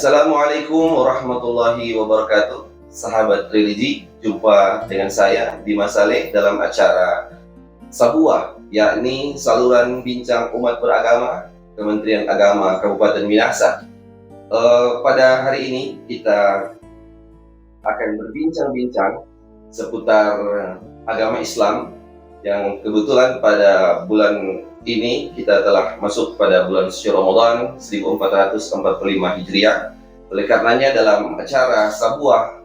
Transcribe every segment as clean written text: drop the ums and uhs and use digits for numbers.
Assalamualaikum warahmatullahi wabarakatuh. Sahabat religi, jumpa dengan saya Dimas Saleh dalam acara Sabuah, yakni saluran bincang umat beragama Kementerian Agama Kabupaten Minahasa. Pada hari ini kita akan berbincang-bincang seputar agama Islam yang kebetulan pada bulan ini kita telah masuk pada bulan suci Ramadan 1445 Hijriah. Oleh karenanya dalam acara Sabuah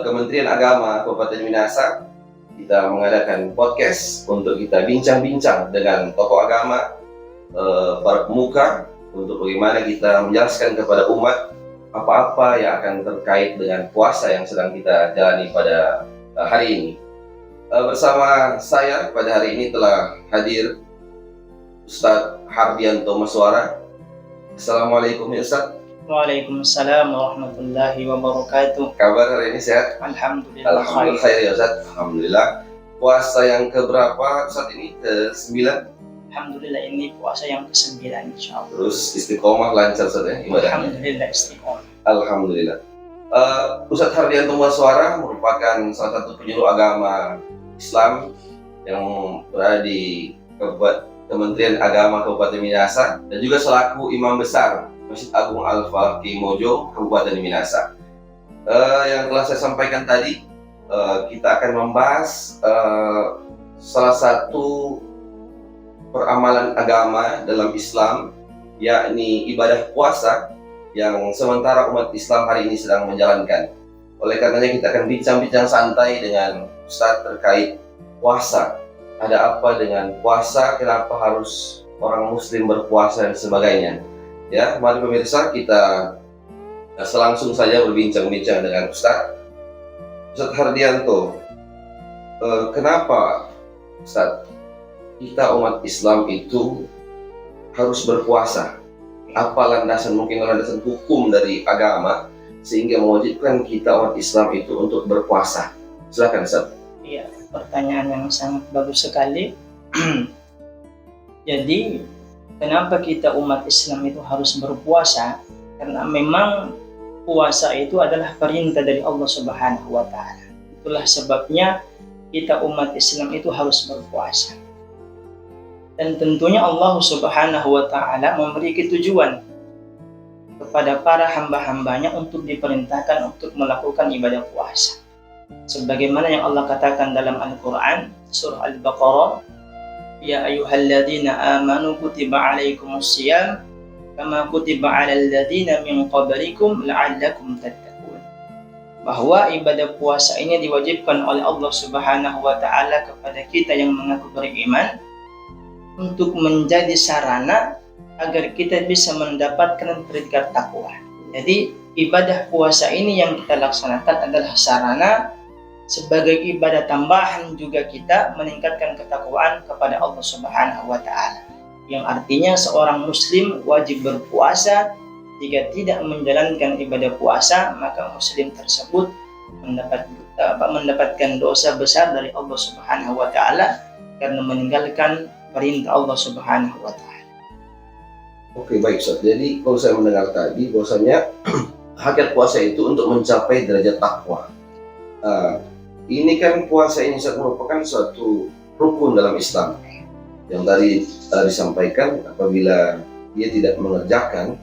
Kementerian Agama Kabupaten Minahasa kita mengadakan podcast untuk kita bincang-bincang dengan tokoh agama, para pemuka, untuk bagaimana kita menjelaskan kepada umat apa-apa yang akan terkait dengan puasa yang sedang kita jalani pada hari ini. Bersama saya pada hari ini telah hadir Ustadz Hardianto Maswara. Assalamualaikum ya Ustadz. Waalaikumsalam warahmatullahi wabarakatuh. Kabar hari ini sehat? Alhamdulillah. Alhamdulillah khair ya Ustadz. Alhamdulillah. Puasa yang keberapa saat ini? Ke-9? Alhamdulillah, ini puasa yang ke-9 insyaallah. Terus istiqomah lancar Ustadz ya ibadahnya? Alhamdulillah istiqomah. Alhamdulillah. Ustadz Hardianto Maswara merupakan salah satu penyuluh agama Islam yang berada di Kementerian Agama Kabupaten Minahasa dan juga selaku Imam Besar Masjid Agung Al-Falaki Mojo Kabupaten Minahasa. Yang telah saya sampaikan tadi, kita akan membahas salah satu peramalan agama dalam Islam, yakni ibadah puasa yang sementara umat Islam hari ini sedang menjalankan. Oleh karenanya kita akan bincang-bincang santai dengan Ustadz terkait puasa. Ada apa dengan puasa? Kenapa harus orang Muslim berpuasa dan sebagainya? Ya, mari pemirsa kita langsung saja berbincang-bincang dengan Ustadz Hardianto. Kenapa Ustadz kita umat Islam itu harus berpuasa? Apa landasan, mungkin landasan hukum dari agama sehingga mewajibkan kita umat Islam itu untuk berpuasa? Silakan Ustaz. Iya, pertanyaan yang sangat bagus sekali. Jadi, kenapa kita umat Islam itu harus berpuasa? Karena memang puasa itu adalah perintah dari Allah Subhanahu wa taala. Itulah sebabnya kita umat Islam itu harus berpuasa. Dan tentunya Allah Subhanahu wa taala memiliki tujuan kepada para hamba-hambanya untuk diperintahkan untuk melakukan ibadah puasa. Sebagaimana yang Allah katakan dalam Al-Quran, surah Al-Baqarah, Ya ayyuhalladzina amanu kutiba alaikumusiyam kama kutiba alal ladzina min qablikum la'allakum tattaqun. Bahwa ibadah puasa ini diwajibkan oleh Allah Subhanahu wa taala kepada kita yang mengaku beriman untuk menjadi sarana agar kita bisa mendapatkan predikat takwa. Jadi ibadah puasa ini yang kita laksanakan adalah sarana sebagai ibadah tambahan juga kita meningkatkan ketakwaan kepada Allah Subhanahu wa taala. Yang artinya seorang muslim wajib berpuasa. Jika tidak menjalankan ibadah puasa, maka muslim tersebut mendapatkan dosa besar dari Allah Subhanahu wa taala karena meninggalkan perintah Allah Subhanahu wa taala. Oke, baik Ustaz. Jadi kalau saya mendengar tadi bahwasanya hakikat puasa itu untuk mencapai derajat takwa. Ini kan puasa ini merupakan suatu rukun dalam Islam yang tadi disampaikan, apabila dia tidak mengerjakan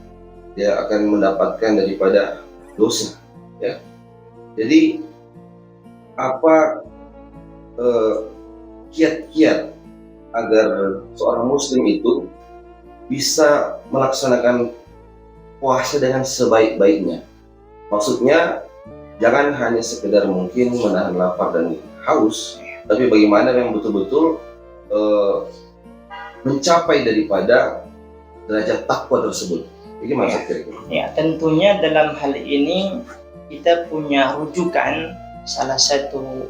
dia akan mendapatkan daripada dosa. Ya. Jadi apa kiat-kiat agar seorang muslim itu bisa melaksanakan puasa dengan sebaik-baiknya? Maksudnya jangan hanya sekedar mungkin menahan lapar dan haus, tapi bagaimana yang betul-betul mencapai daripada derajat takwa tersebut. Bagaimana kira-kira? Ya, tentunya dalam hal ini kita punya rujukan salah satu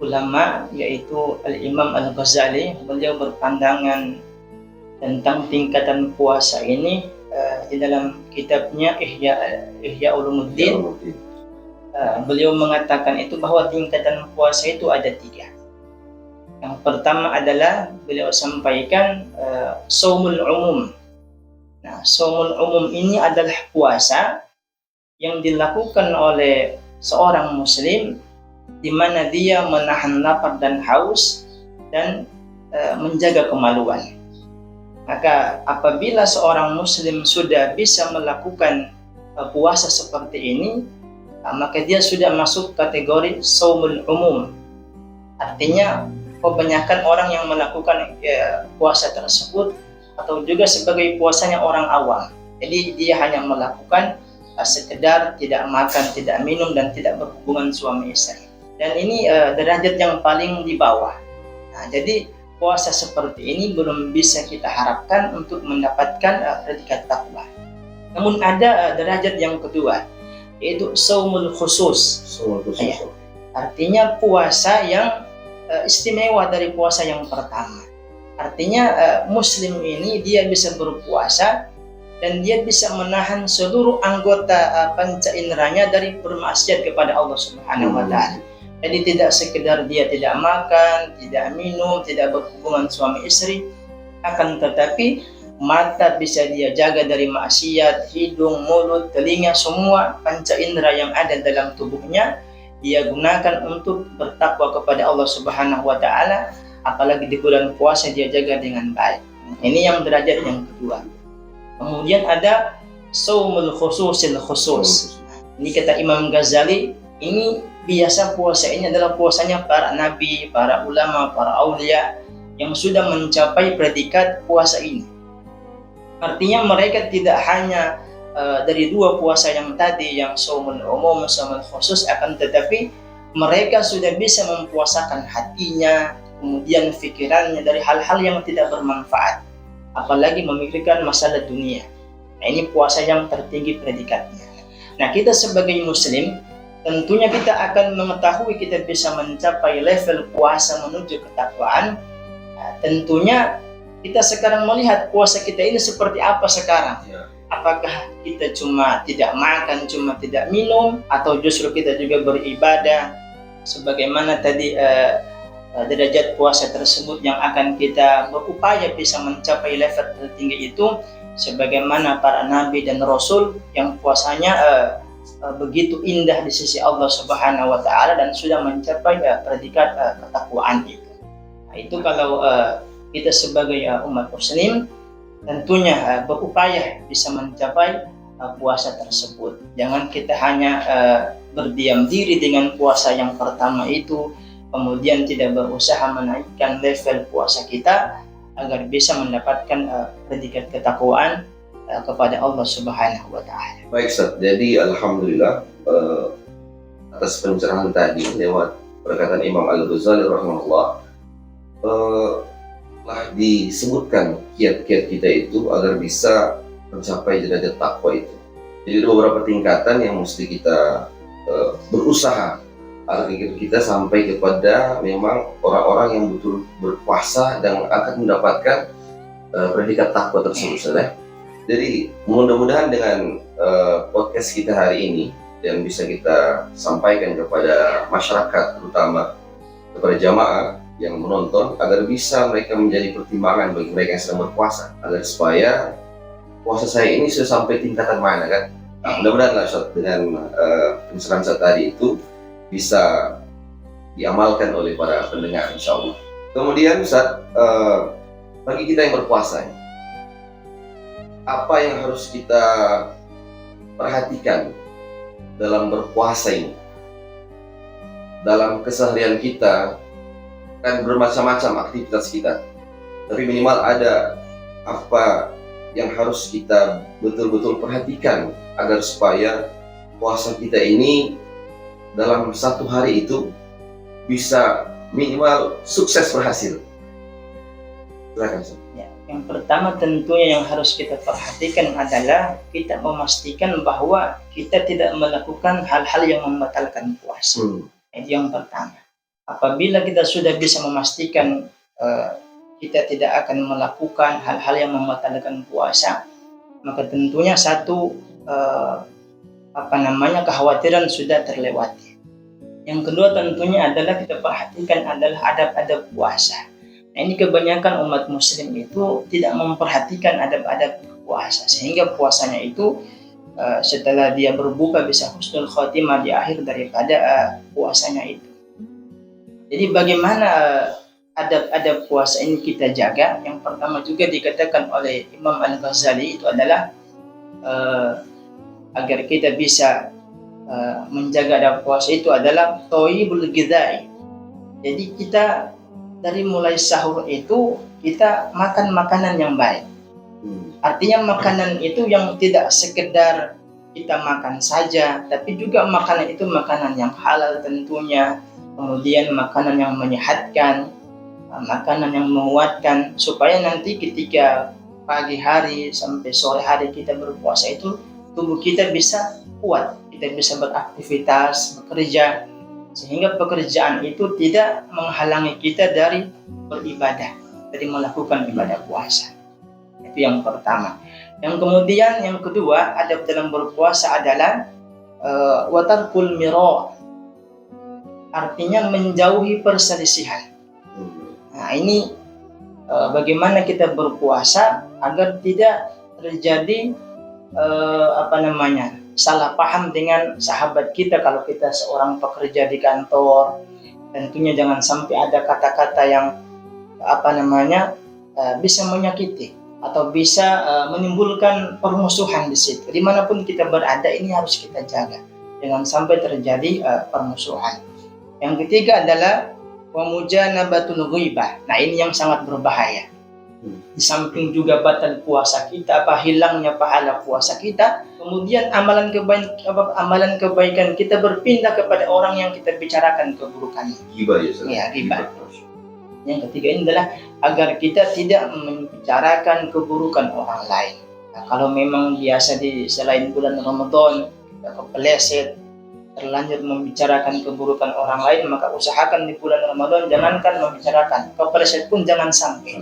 ulama, yaitu Al-Imam Al-Ghazali. Beliau berpandangan tentang tingkatan puasa ini di dalam kitabnya Ihya Ulumuddin. Beliau mengatakan itu bahwa tingkatan puasa itu ada 3. Yang pertama adalah beliau sampaikan shaumul umum. Nah, shaumul umum ini adalah puasa yang dilakukan oleh seorang muslim di mana dia menahan lapar dan haus dan menjaga kemaluan. Maka apabila seorang muslim sudah bisa melakukan puasa seperti ini, maka dia sudah masuk kategori shaumul umum. Artinya kebanyakan orang yang melakukan puasa tersebut atau juga sebagai puasanya orang awam. Jadi dia hanya melakukan sekedar tidak makan, tidak minum, dan tidak berhubungan suami istri. Dan ini derajat yang paling di bawah. Nah, jadi puasa seperti ini belum bisa kita harapkan untuk mendapatkan predikat takwa. Namun ada derajat yang kedua, yaitu shaumul khusus. Ya, artinya puasa yang istimewa dari puasa yang pertama. Artinya muslim ini dia bisa berpuasa dan dia bisa menahan seluruh anggota panca inderanya dari bermaksiat kepada Allah Subhanahu wa taala. Jadi tidak sekedar dia tidak makan, tidak minum, tidak berhubungan suami istri, akan tetapi mata bisa dia jaga dari maksiat, hidung, mulut, telinga, semua panca indera yang ada dalam tubuhnya dia gunakan untuk bertakwa kepada Allah Subhanahu wa taala, apalagi di bulan puasa dia jaga dengan baik. Ini yang derajat yang kedua. Kemudian ada shaumul khususil khusus. Ini kata Imam Ghazali, ini biasa puasa ini adalah puasanya para nabi, para ulama, para aulia yang sudah mencapai predikat puasa ini. Artinya mereka tidak hanya dari dua puasa yang tadi, yang shaumul umum, shaumul khusus, akan tetapi mereka sudah bisa mempuasakan hatinya, kemudian fikirannya dari hal-hal yang tidak bermanfaat, apalagi memikirkan masalah dunia. Nah, ini puasa yang tertinggi predikatnya. Nah, kita sebagai muslim tentunya kita akan mengetahui kita bisa mencapai level puasa menuju ketakwaan. Nah, tentunya kita sekarang melihat puasa kita ini seperti apa sekarang. Apakah kita cuma tidak makan, cuma tidak minum, atau justru kita juga beribadah sebagaimana tadi derajat puasa tersebut yang akan kita berupaya bisa mencapai level tertinggi itu sebagaimana para nabi dan rasul yang puasanya begitu indah di sisi Allah Subhanahu wa taala dan sudah mencapai predikat ketakwaan itu. Nah, itu kalau kita sebagai umat muslim tentunya berupaya bisa mencapai puasa tersebut. Jangan kita hanya berdiam diri dengan puasa yang pertama itu, kemudian tidak berusaha menaikkan level puasa kita agar bisa mendapatkan predikat ketakwaan kepada Allah Subhanahu wa taala. Baik Ustaz, jadi alhamdulillah atas pencerahan tadi lewat perkataan Imam Al-Ghazali rahimahullah, telah disebutkan kiat-kiat kita itu agar bisa mencapai derajat takwa itu. Jadi ada beberapa tingkatan yang mesti kita berusaha agar kita sampai kepada memang orang-orang yang betul berpuasa dan akan mendapatkan predikat takwa tersebut. Jadi mudah-mudahan dengan podcast kita hari ini yang bisa kita sampaikan kepada masyarakat, terutama kepada jamaah yang menonton, agar bisa mereka menjadi pertimbangan bagi mereka yang sedang berpuasa, agar supaya puasa saya ini sudah sampai tingkatan mana kan. Nah, mudah-mudahan Ustaz dengan pencerahan saya tadi itu bisa diamalkan oleh para pendengar insyaallah. Kemudian Ustaz, bagi kita yang berpuasa, apa yang harus kita perhatikan dalam berpuasa ini? Dalam keseharian kita kan bermacam-macam aktivitas kita, tapi minimal ada apa yang harus kita betul-betul perhatikan agar supaya puasa kita ini dalam satu hari itu bisa minimal sukses berhasil. Silakan. Ya, yang pertama tentunya yang harus kita perhatikan adalah kita memastikan bahwa kita tidak melakukan hal-hal yang membatalkan puasa. Itu yang pertama. Apabila kita sudah bisa memastikan kita tidak akan melakukan hal-hal yang membatalkan puasa, maka tentunya satu kekhawatiran sudah terlewati. Yang kedua tentunya adalah kita perhatikan adalah adab-adab puasa. Nah, ini kebanyakan umat muslim itu tidak memperhatikan adab-adab puasa, sehingga puasanya itu setelah dia berbuka bisa husnul khotimah di akhir daripada puasanya itu. Jadi bagaimana adab-adab puasa ini kita jaga? Yang pertama juga dikatakan oleh Imam Al-Ghazali itu adalah agar kita bisa menjaga adab puasa itu adalah thayyibul ghidai. Jadi kita dari mulai sahur itu kita makan makanan yang baik. Artinya makanan itu yang tidak sekedar kita makan saja, tapi juga makanan itu makanan yang halal tentunya, kemudian makanan yang menyehatkan, makanan yang menguatkan, supaya nanti ketika pagi hari sampai sore hari kita berpuasa itu tubuh kita bisa kuat, kita bisa beraktivitas, bekerja, sehingga pekerjaan itu tidak menghalangi kita dari beribadah, dari melakukan ibadah puasa. Itu yang pertama. Yang kemudian yang kedua, adab dalam berpuasa adalah watarkul miro, artinya menjauhi perselisihan. Nah, ini bagaimana kita berpuasa agar tidak terjadi salah paham dengan sahabat kita. Kalau kita seorang pekerja di kantor, tentunya jangan sampai ada kata-kata yang bisa menyakiti atau bisa menimbulkan permusuhan di situ. Dimanapun kita berada, ini harus kita jaga, jangan sampai terjadi permusuhan. Yang ketiga adalah wamujanabatul ghaibah. Nah, ini yang sangat berbahaya. Di samping juga batal puasa kita, hilangnya pahala puasa kita, kemudian amalan kebaikan kita berpindah kepada orang yang kita bicarakan keburukannya. Ghibah ya, ghibah. Yang ketiga ini adalah agar kita tidak membicarakan keburukan orang lain. Nah, kalau memang biasa di selain bulan Ramadan kita kepeleset, terlanjur membicarakan keburukan orang lain, maka usahakan di bulan Ramadan jangankan membicarakan, kepeleset pun jangan sampai.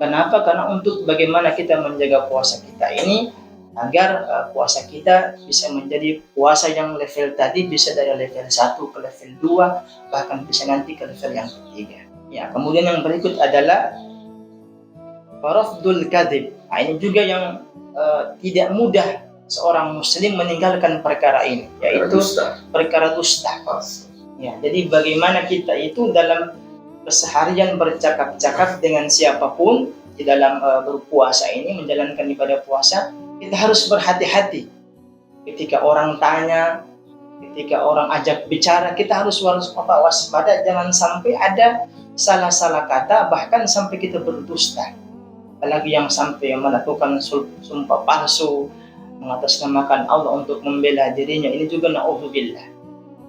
Kenapa? Karena untuk bagaimana kita menjaga puasa kita ini agar puasa kita bisa menjadi puasa yang level tadi bisa dari level 1 ke level 2, bahkan bisa nanti ke level yang ketiga. Ya, kemudian yang berikut adalah rafdul kadzib. Nah, ini juga yang tidak mudah seorang muslim meninggalkan perkara ini, yaitu perkara dusta. Ya, jadi bagaimana kita itu dalam keseharian bercakap-cakap dengan siapapun di dalam berpuasa ini, menjalankan ibadah puasa, kita harus berhati-hati. Ketika orang tanya, ketika orang ajak bicara, kita harus waspada, jangan sampai ada salah-salah kata, bahkan sampai kita berdusta. Apalagi yang sampai melakukan sumpah palsu, mengatasnamakan Allah untuk membela dirinya, ini juga na'udzubillah.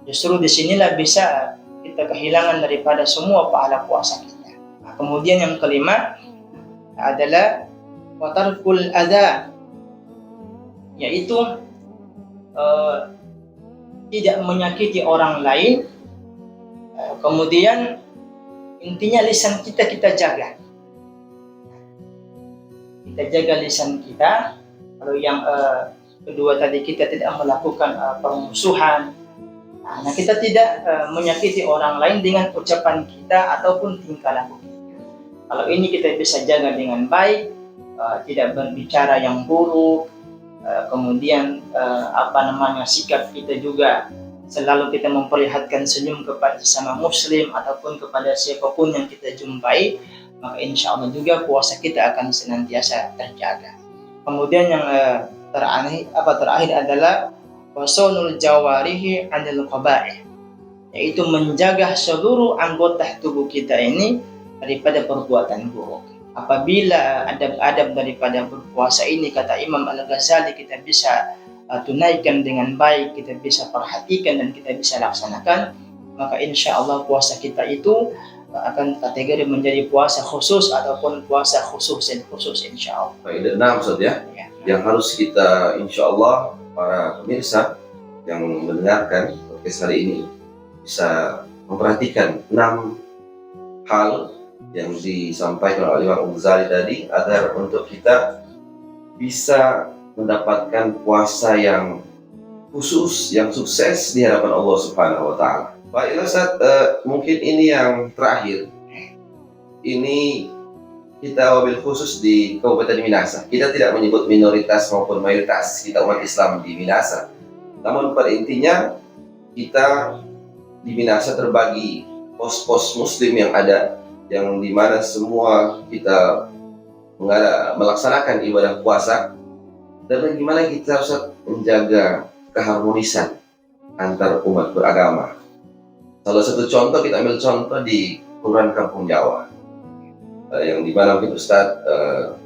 Justru disinilah bisa kita kehilangan daripada semua pahala puasa kita. Nah, kemudian yang kelima adalah watarkul adza, yaitu tidak menyakiti orang lain. Kemudian intinya lisan kita jaga. Kita jaga lisan kita. Kalau yang kedua tadi kita tidak melakukan permusuhan. Nah, kita tidak menyakiti orang lain dengan ucapan kita ataupun tingkah laku kita. Kalau ini kita bisa jaga dengan baik, tidak berbicara yang buruk, kemudian sikap kita juga selalu kita memperlihatkan senyum kepada sesama muslim ataupun kepada siapapun yang kita jumpai, maka insya Allah juga puasa kita akan senantiasa terjaga. Kemudian yang terakhir adalah wasunul jawarihi anil qaba'ih, yaitu menjaga seluruh anggota tubuh kita ini daripada perbuatan buruk. Apabila adab-adab daripada berpuasa ini, kata Imam Al-Ghazali, kita bisa tunaikan dengan baik, kita bisa perhatikan dan kita bisa laksanakan, maka insya Allah puasa kita itu akan kategori menjadi puasa khusus ataupun puasa khusus insya Allah. Baik, dan Ustaz ya, yang harus kita insya Allah para pemirsa yang mendengarkan podcast hari ini bisa memperhatikan 6 hal yang disampaikan oleh Imam Ghazali tadi, agar untuk kita bisa mendapatkan puasa yang khusus, yang sukses di hadapan Allah Subhanahu wa Ta'ala. Baik Ustaz, mungkin ini yang terakhir. Ini kita wabil khusus di Kabupaten Minasa, kita tidak menyebut minoritas maupun mayoritas, kita umat Islam di Minasa. Namun pada intinya kita di Minasa terbagi pos-pos Muslim yang ada, yang dimana semua kita melaksanakan ibadah puasa, dan bagaimana kita harus menjaga keharmonisan antar umat beragama. Salah satu contoh, kita ambil contoh di Kelurahan Kampung Jawa, yang dimana mungkin Ustadz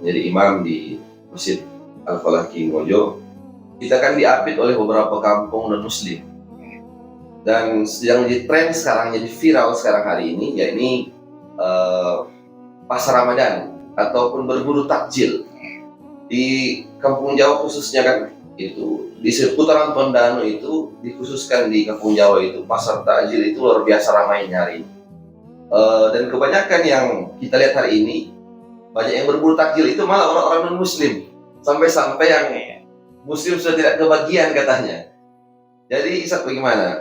menjadi imam di Masjid Al-Falah Mojo. Kita kan diapit oleh beberapa kampung non Muslim, dan yang jadi tren sekarang, jadi viral sekarang hari ini, yakni pasar Ramadan ataupun berburu takjil di Kampung Jawa khususnya, kan itu di seputaran Tondano itu dikhususkan di Kampung Jawa itu pasar takjil itu luar biasa ramainya hari ini. Dan kebanyakan yang kita lihat hari ini, banyak yang berburu takjil itu malah orang-orang non Muslim, sampai yang Muslim sudah tidak kebagian katanya. Jadi Ustaz, bagaimana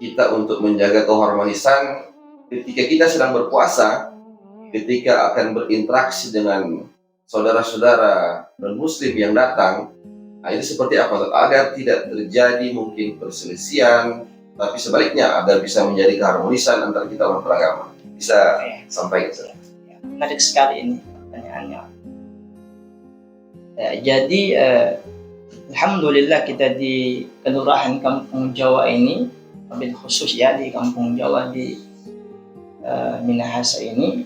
kita untuk menjaga keharmonisan ketika kita sedang berpuasa, ketika akan berinteraksi dengan saudara-saudara non-Muslim yang datang, itu seperti apa agar tidak terjadi mungkin perselisihan, tapi sebaliknya agar bisa menjadi keharmonisan antara kita umat beragama. Bisa sampaikan, Ustaz? Menarik sekali ini pertanyaannya. Jadi alhamdulillah kita di Kelurahan Kampung Jawa ini, wabil khusus ya di Kampung Jawa di Minahasa ini,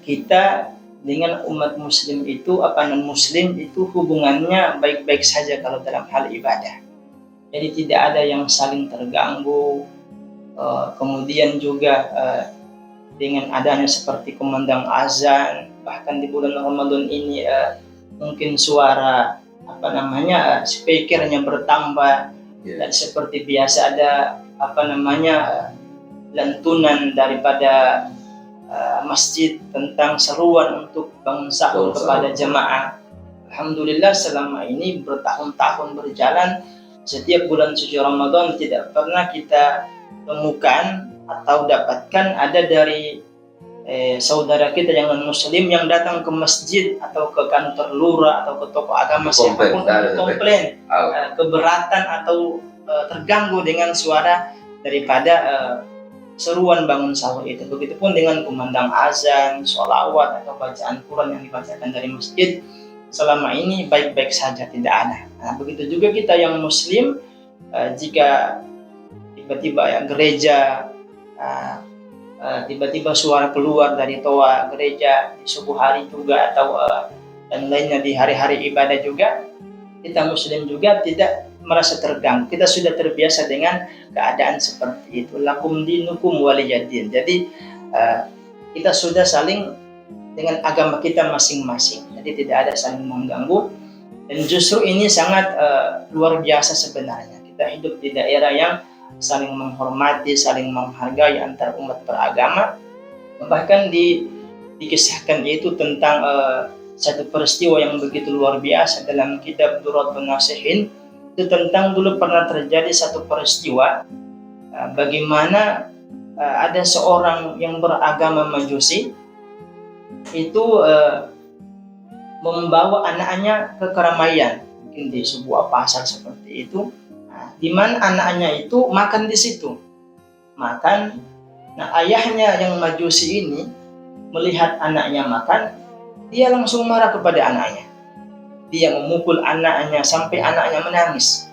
kita dengan umat Muslim itu, non Muslim itu hubungannya baik-baik saja kalau dalam hal ibadah. Jadi tidak ada yang saling terganggu. Kemudian juga dengan adanya seperti kumandang azan, bahkan di bulan Ramadan ini mungkin suara speakernya bertambah, dan seperti biasa ada lantunan daripada masjid tentang seruan untuk bangun sahur kepada jemaah. Alhamdulillah selama ini bertahun-tahun berjalan, setiap bulan suci Ramadan tidak pernah kita temukan atau dapatkan ada dari saudara kita yang non Muslim yang datang ke masjid atau ke kantor lurah atau ke toko agama siapapun untuk komplain keberatan atau terganggu dengan suara daripada seruan bangun sahur itu. Begitupun dengan kumandang azan, sholawat atau bacaan Quran yang dibacakan dari masjid, selama ini baik-baik saja, tidak ada. Nah, begitu juga kita yang Muslim, jika tiba-tiba gereja tiba-tiba suara keluar dari toa gereja di subuh hari juga atau dan lainnya di hari-hari ibadah juga, kita Muslim juga tidak merasa terganggu. Kita sudah terbiasa dengan keadaan seperti itu. Lakum dinukum waliyadin. Jadi kita sudah saling dengan agama kita masing-masing. Jadi tidak ada saling mengganggu. Dan justru ini sangat luar biasa sebenarnya. Kita hidup di daerah yang saling menghormati, saling menghargai antar umat beragama. Bahkan dikisahkan itu tentang satu peristiwa yang begitu luar biasa dalam kitab Duratul Nasihin. Itu tentang dulu pernah terjadi satu peristiwa bagaimana ada seorang yang beragama Majusi itu membawa anaknya ke keramaian, mungkin di sebuah pasar seperti itu, di mana anaknya itu makan di situ. Makan. Nah, ayahnya yang Majusi ini melihat anaknya makan, dia langsung marah kepada anaknya. Dia memukul anaknya sampai anaknya menangis.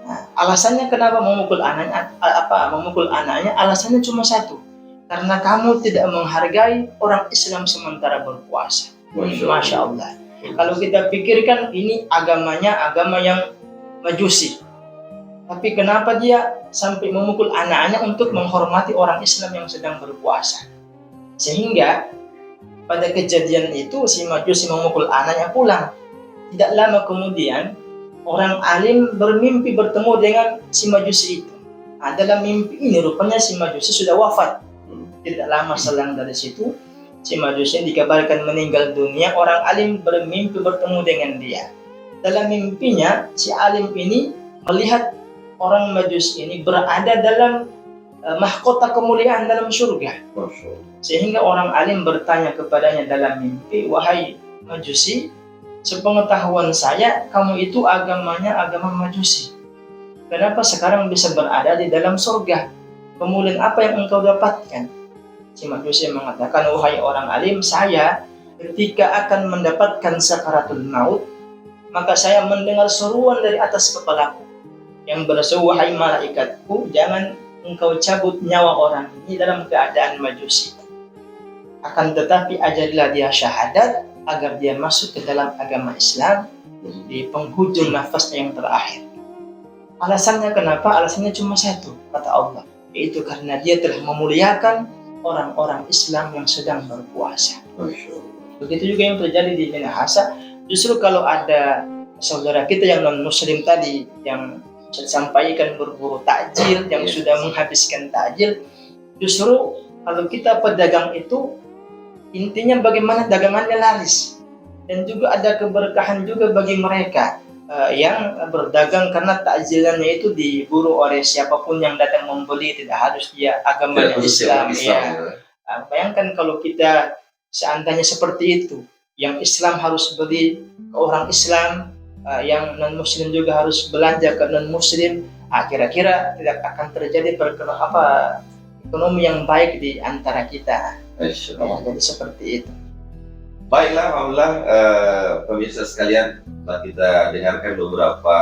Nah, alasannya kenapa memukul anaknya? Alasannya cuma satu, karena kamu tidak menghargai orang Islam sementara berpuasa. Masya Allah. Kalau kita pikirkan ini agamanya agama yang Majusi, tapi kenapa dia sampai memukul anaknya untuk menghormati orang Islam yang sedang berpuasa? Sehingga pada kejadian itu si Majusi memukul anaknya pulang. Tidak lama kemudian orang alim bermimpi bertemu dengan si Majusi itu. Dalam mimpi ini rupanya si Majusi sudah wafat. Tidak lama selang dari situ si Majusi dikabarkan meninggal dunia. Orang alim bermimpi bertemu dengan dia. Dalam mimpinya si alim ini melihat orang Majusi ini berada dalam mahkota kemuliaan dalam surga. Masya Allah. Sehingga orang alim bertanya kepadanya dalam mimpi, wahai Majusi, sepengetahuan saya kamu itu agamanya agama Majusi. Kenapa sekarang bisa berada di dalam surga? Kemuliaan apa yang engkau dapatkan? Si Majusi mengatakan, wahai orang alim, saya ketika akan mendapatkan sakaratul maut, maka saya mendengar seruan dari atas kepalaku yang berseru, wahai malaikatku, jangan engkau cabut nyawa orang ini dalam keadaan Majusi. Akan tetapi ajarilah dia syahadat agar dia masuk ke dalam agama Islam di penghujung nafasnya yang terakhir. Alasannya kenapa? Alasannya cuma satu, kata Allah, yaitu karena dia telah memuliakan orang-orang Islam yang sedang berpuasa. Begitu juga yang terjadi di Minahasa. Justru kalau ada saudara kita yang non-muslim tadi yang saya sampaikan berburu takjil, yang sudah menghabiskan takjil, justru kalau kita pedagang itu intinya bagaimana dagangannya laris, dan juga ada keberkahan juga bagi mereka yang berdagang karena takjilannya itu diburu oleh siapapun yang datang membeli, tidak harus dia agamanya Islam. Bayangkan kalau kita seandainya seperti itu, yang Islam harus beli ke orang Islam, yang non-muslim juga harus belanja ke non-muslim, kira-kira tidak akan terjadi ekonomi yang baik di antara kita. Jadi seperti itu. Baiklah, alhamdulillah pemirsa sekalian, setelah kita dengarkan beberapa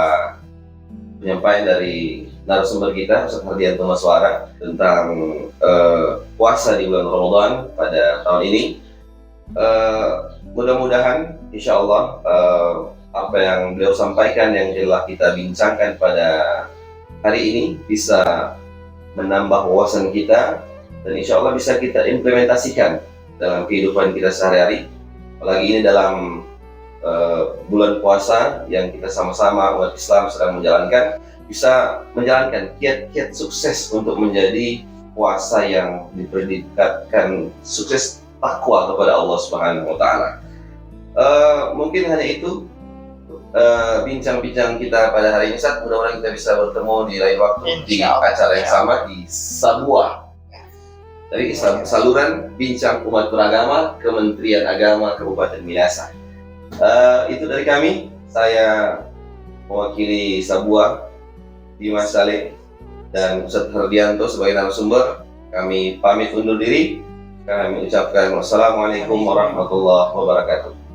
penyampaian dari narasumber kita, Ustaz Hardianto Maswara, tentang puasa di bulan Ramadan pada tahun ini. Mudah-mudahan insya Allah apa yang beliau sampaikan, yang telah kita bincangkan pada hari ini, bisa menambah wawasan kita, dan insya Allah bisa kita implementasikan dalam kehidupan kita sehari-hari. Apalagi ini dalam bulan puasa yang kita sama-sama umat Islam sedang menjalankan, bisa menjalankan kiat-kiat sukses untuk menjadi puasa yang dipredikatkan sukses takwa kepada Allah Subhanahu wa Ta'ala. Mungkin hanya itu bincang-bincang kita pada hari ini, Ustaz. Mudah-mudahan kita bisa bertemu di lain waktu di acara yang sama di Sabuah. Dari saluran Bincang Umat Beragama Kementerian Agama Kabupaten Minahasa. Itu dari kami. Saya mewakili Sabuah, Dimas Saleh dan Ustaz Hardianto sebagai narasumber. Kami pamit undur diri. Kami ucapkan wassalamualaikum warahmatullahi wabarakatuh.